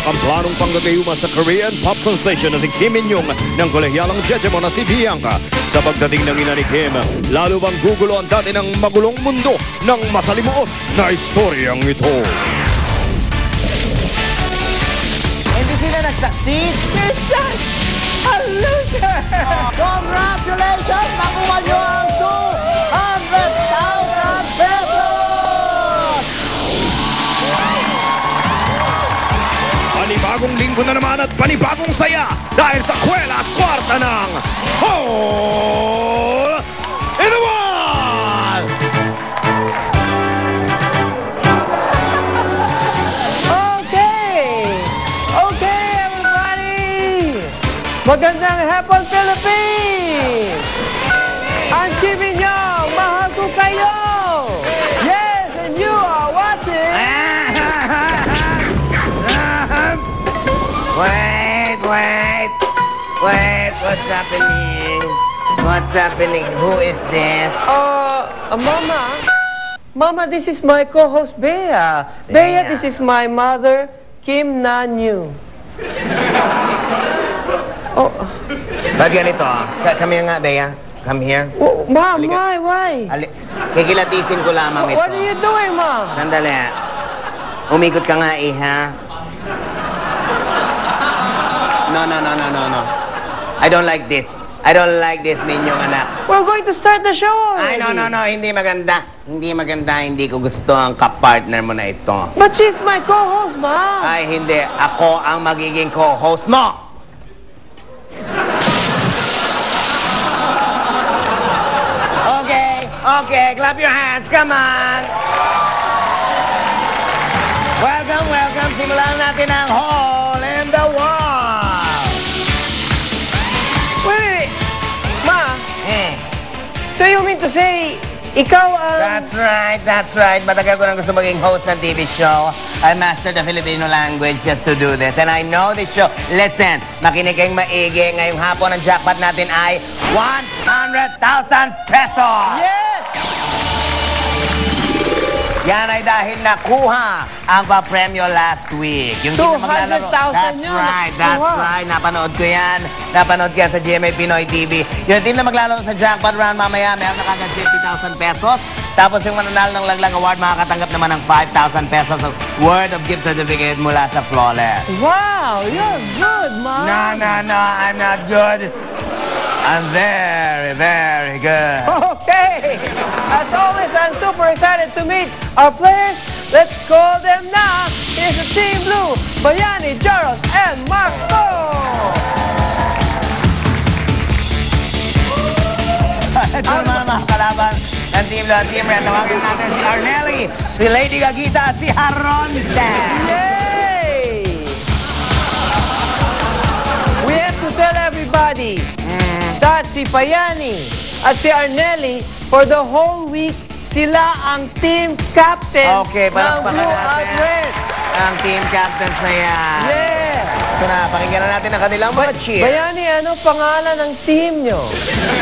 ang planong panggagayuma sa Korean pop sensation na si Kim In-young ng kolehiyalang jejemon na si Bianca. Sa pagdating ng ina ni Kim, lalo bang gugulo ang dati ng magulong mundo ng masalimuot na istoryang ito. Hindi sila nag-succeed? You're such a loser! Congratulations! Nakuha nyo ang 200,000 pesos! Panibagong linggo na naman at panibagong saya dahil sa kwela at kwarta ng Hole in the Wall! Okay, everybody! Magandang hapon, Philippines! I'm Kim In-young! Mahal ko kayo! Yes, and you are watching! Wait, what's happening? What's happening? Who is this? Mama, this is my co-host, Bea. Bea, this is my mother, Kim Na-nyu. Oh, Ba't ganito? Come here nga, Bea. Come here. Mom, Halika. why? Kikilatisin ko lamang ito. What are you doing, Mom? Sandali. Umikot ka nga, iha. No. I don't like this. I don't like this, Minyong anak. We're going to start the show Ay, already. no. Hindi maganda. Hindi maganda. Hindi ko gusto ang kapartner mo na ito. But she's my co-host, Mom. Ay, hindi. Ako ang magiging co-host mo. Okay. Clap your hands. Come on. Welcome. Simulan natin ang Hole in the Wall. Wait. Ma, so you mean to say, ikaw ang... That's right. Matagal ko nang gusto maging host ng TV show. I mastered the Filipino language just to do this. And I know this show. Listen, makinig kayong maigi. Ngayong hapon ang jackpot natin ay 100,000 pesos! Yes! Yan ay dahil nakuha ang pa-premyo last week. Yung team na maglalaro. 200,000 yun. That's right. Napanood ko yan. Napanood ko yan sa GMA Pinoy TV. Yung team na maglalaro sa jackpot round mamaya, meron na kagad 50,000 pesos. Tapos yung mananalo ng Laglag Award, makakatanggap naman ng 5,000 pesos of word of gift certificate mula sa Flawless. Wow, you're good, Mom. No. I'm not good. I'm very good. Okay. As always, I'm super excited to meet our players. Let's call them now. Here's the Team Blue, Bayani, Jaros, and Marco. Ito naman ang mga kalaban ng Team Blue at Team Red. Tawagin natin si Arnelli, si Lady Gagita at si Haronsen. Yay! We have to tell everybody that si Bayani at si Arnelli, for the whole week, sila ang team captain Okay, ng palakpakan Blue at natin Red. ang team captains na yan. Yeah! So na, pakinggan na natin ang kanilang mga cheer. Bayani, ano pangalan ng team nyo?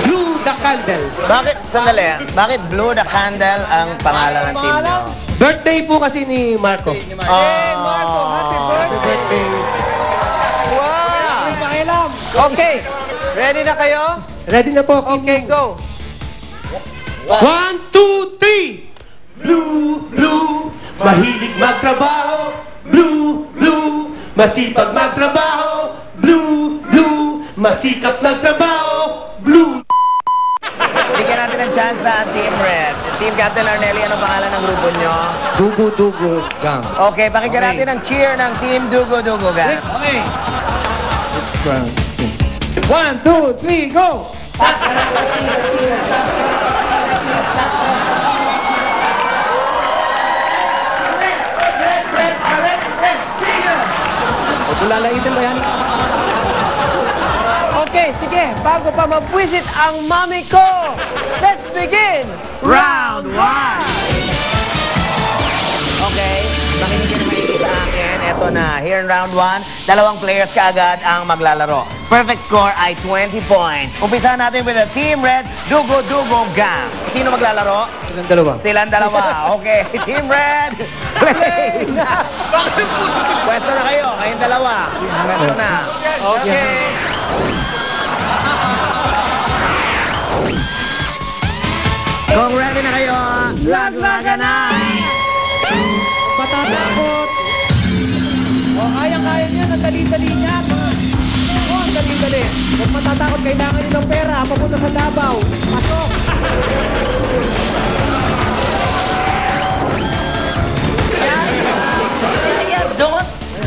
Blue the Candle. Bakit, sandali, bakit Blue the Candle ang pangalan ng team nyo? Birthday po kasi ni Marco. Hey, Marco, happy birthday! Birthday. Wow! Okay, ready na kayo? Ready na po. Okay, go! 1, 2, 3. Blue, mahilig magtrabaho. Blue, masipag magtrabaho. Blue, masikap magtrabaho. Blue. Bigyan natin ng chance sa Team Red. Team Captain Arnelli, ano pangalan ng grupo nyo? Dugo Gang. Okay, pakinggan natin ang cheer ng Team Dugo Gang. Okay. Let's run. 1, 2, 3, go! Lalaitin mo yan. Okay, sige, bago pa mabwisit ang mami ko, let's begin! Round 1! Okay, makinig ka na maigi sa akin. eto na. Here in round 1, dalawang players kaagad ang maglalaro. Perfect score ay 20 points. Umpisahan natin with the Team Red, Dugo Dugo Gang. Sino maglalaro? Silang dalawa. Silang dalawa. Okay, Team Red, play na! Pwesto na kayo, kayong dalawa. Pwesto na. Okay. Kung ready na kayo, laglagan na! Matatakot. O, kaya-kaya niya. Ang dali-dali niya. O, ang dali-dali. Huwag matatakot. Kailangan niyo ng pera. Papunta sa Davao. Pasok.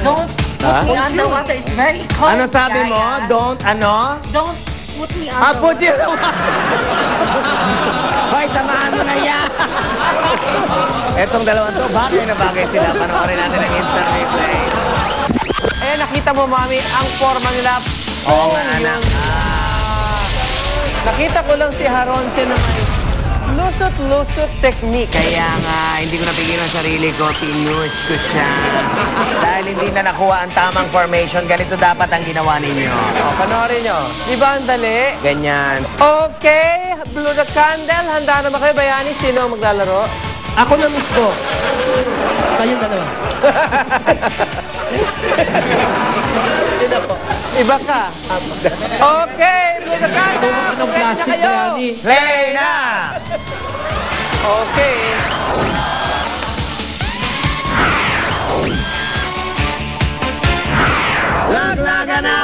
Don't put me underwater. It's very cold. Ano sabi mo? Yaya. Don't ano? Don't put me Ah, underwater. put you Hoy, samahan mo na yan! Etong dalawang to, bagay na bagay sila. Panoorin natin ang instant replay. Eh, nakita mo, Mami, ang forma nila. Oo nga, Yun. anak. Nakita ko lang si Haronce na may lusot-lusot technique. Kaya nga, hindi ko napigil ang sarili ko. Pinush ko siya. Dahil hindi na nakuha ang tamang formation, ganito dapat ang ginawa ninyo. O, panoorin nyo. Di ba ang dali? Ganyan. Okay, blow the candle. Handa na ba kayo, Bayani? Sino ang maglalaro? Ako na mismo. Kayong dalawa. Sino po? Iba ka. Okay, blow the candle. Huwag ka ng Ready na plastic, kayo? Bayani. Play na! Okay. Laglagan na!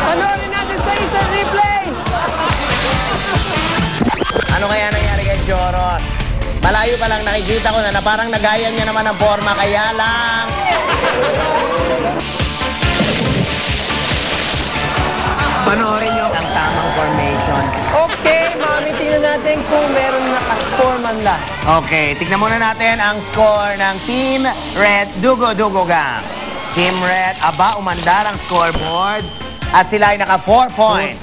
Panoorin natin sa isang replay. Ano kaya nangyari kay Joros? Malayo pa lang nakikita ko na parang nagaya niya naman ang forma, kaya lang... Panoorin niyo ang tamang formation. Okay, Mami, tingnan natin kung meron nakascore man lang. Okay, tignan muna natin ang score ng Team Red, Dugo Dugo Gang. Team Red, aba, umandar ang scoreboard. At sila ay naka 4 points.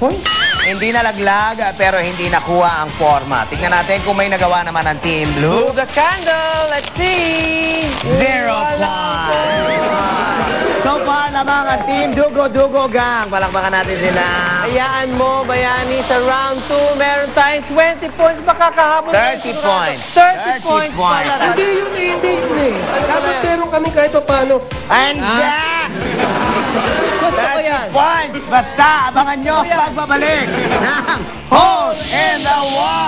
Hindi nalaglag, pero hindi nakuha ang forma. Tignan natin kung may nagawa naman ang Team Blue. Blow the candle. Let's see. 0 points. So far, lamang ang Team Dugo Dugo Gang. Palakpakan natin sila. Hayaan mo, Bayani, sa round 2, meron tayong 20 points. Baka kahabol 30 points. 30 points 30 pala. Hindi yun eh, hindi yun eh. Dapat meron kami kahit pa paano. And Gusto ko yan. 30 points. Basta, abangan nyo ang pagbabalik ng Hole in the Wall.